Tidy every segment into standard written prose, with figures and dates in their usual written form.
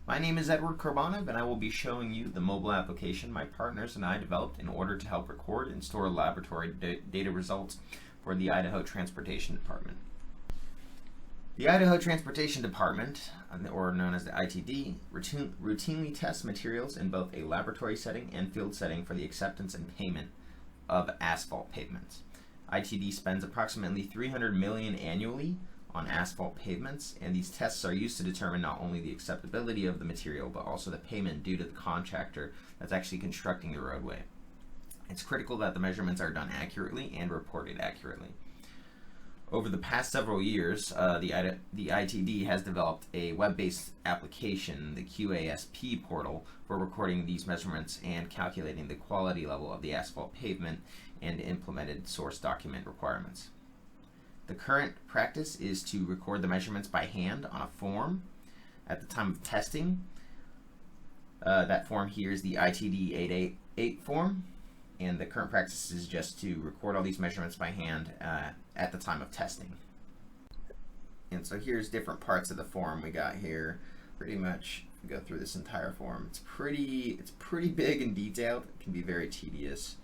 My name is Edward Korbanov, and I will be showing you the mobile application my partners and I developed in order to help record and store laboratory data results for the Idaho Transportation Department. The Idaho Transportation Department, or known as the ITD, routinely tests materials in both a laboratory setting and field setting for the acceptance and payment of asphalt pavements. ITD spends approximately $300 million annually on asphalt pavements, and these tests are used to determine not only the acceptability of the material, but also the payment due to the contractor that's actually constructing the roadway. It's critical that the measurements are done accurately and reported accurately. Over the past several years, the ITD has developed a web-based application, the QASP portal, for recording these measurements and calculating the quality level of the asphalt pavement and implemented source document requirements. The current practice is to record the measurements by hand on a form at the time of testing. That form here is the ITD 888 form, and the current practice is just to record all these measurements by hand at the time of testing. And so here's different parts of the form we got here. Pretty much go through this entire form. It's pretty big and detailed. It can be very tedious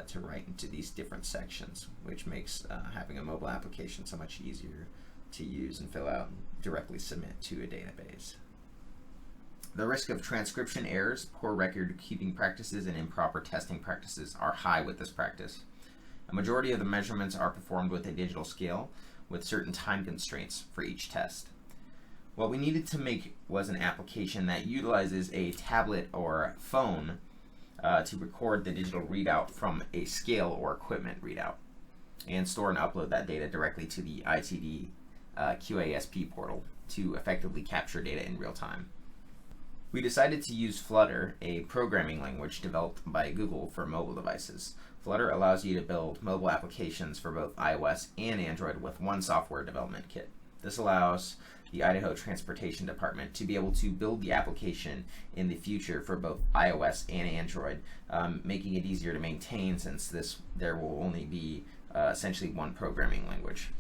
to write into these different sections, which makes having a mobile application so much easier to use and fill out and directly submit to a database. The risk of transcription errors, poor record keeping practices, and improper testing practices are high with this practice. A majority of the measurements are performed with a digital scale with certain time constraints for each test. What we needed to make was an application that utilizes a tablet or phone to record the digital readout from a scale or equipment readout and store and upload that data directly to the ITD QASP portal to effectively capture data in real time. We decided to use Flutter, a programming language developed by Google for mobile devices. Flutter allows you to build mobile applications for both iOS and Android with one software development kit. This allows the Idaho Transportation Department to be able to build the application in the future for both iOS and Android, making it easier to maintain since there will only be essentially one programming language.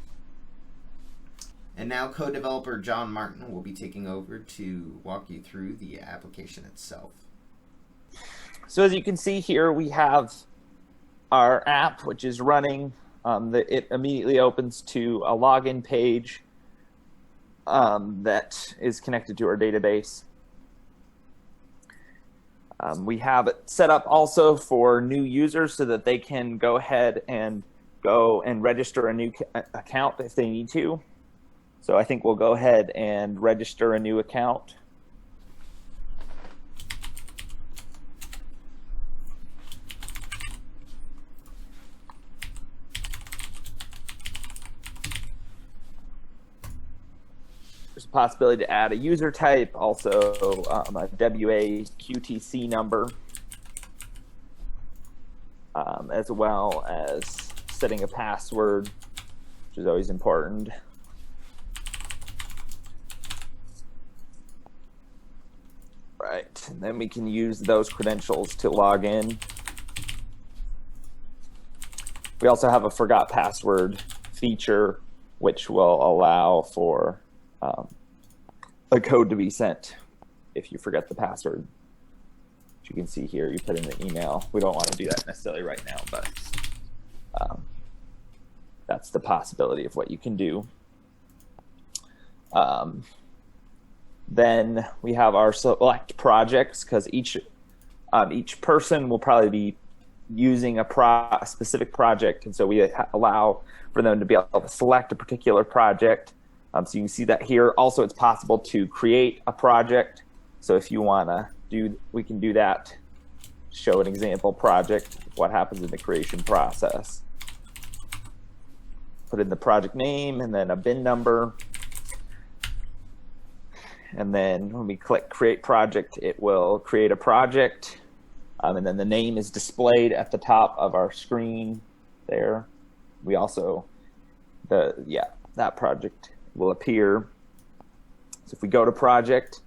And now co-developer John Martin will be taking over to walk you through the application itself. So as you can see here, we have our app, which is running. It immediately opens to a login page that is connected to our database. We have it set up also for new users so that they can go ahead and register a new account if they need to. So I think we'll go ahead and register a new account. There's a possibility to add a user type, also a WA QTC number, as well as setting a password, which is always important. Right, and then we can use those credentials to log in. We also have a forgot password feature, which will allow for a code to be sent if you forget the password. As you can see here, you put in the email. We don't want to do that necessarily right now, but that's the possibility of what you can do. Then we have our select projects, because each person will probably be using a specific project, and so we allow for them to be able to select a particular project. So you can see that here. Also, it's possible to create a project. So if you want to we can do that. Show an example project, what happens in the creation process. Put in the project name and then a bin number. And then when we click create project, it will create a project. And then the name is displayed at the top of our screen there. We also, that project will appear. So if we go to project,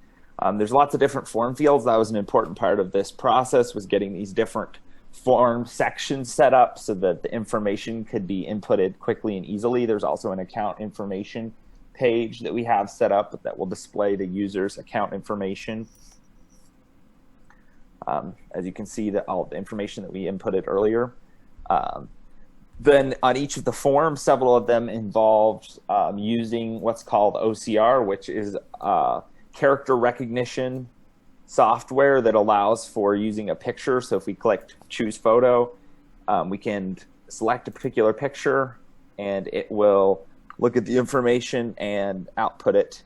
there's lots of different form fields. That was an important part of this process, was getting these different form sections set up so that the information could be inputted quickly and easily. There's also an account information page that we have set up that will display the user's account information. As you can see, that all the information that we inputted earlier. Then on each of the forms, several of them involved using what's called OCR, which is character recognition software that allows for using a picture. So if we click choose photo, we can select a particular picture and it will look at the information and output it.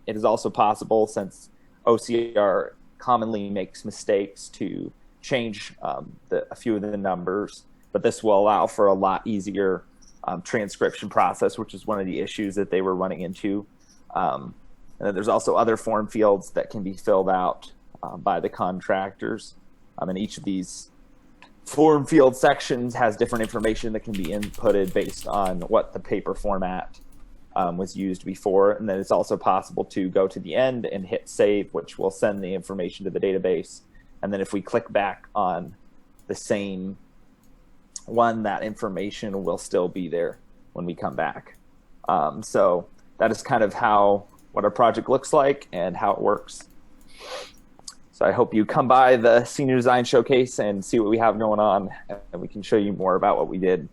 It is also possible, since OCR commonly makes mistakes, to change a few of the numbers, but this will allow for a lot easier transcription process, which is one of the issues that they were running into. And then there's also other form fields that can be filled out by the contractors. And each of these form field sections has different information that can be inputted based on what the paper format was used before. And then it's also possible to go to the end and hit save, which will send the information to the database. And then if we click back on the same one, that information will still be there when we come back. So that is kind of what our project looks like and how it works. So I hope you come by the Senior Design Showcase and see what we have going on, and we can show you more about what we did.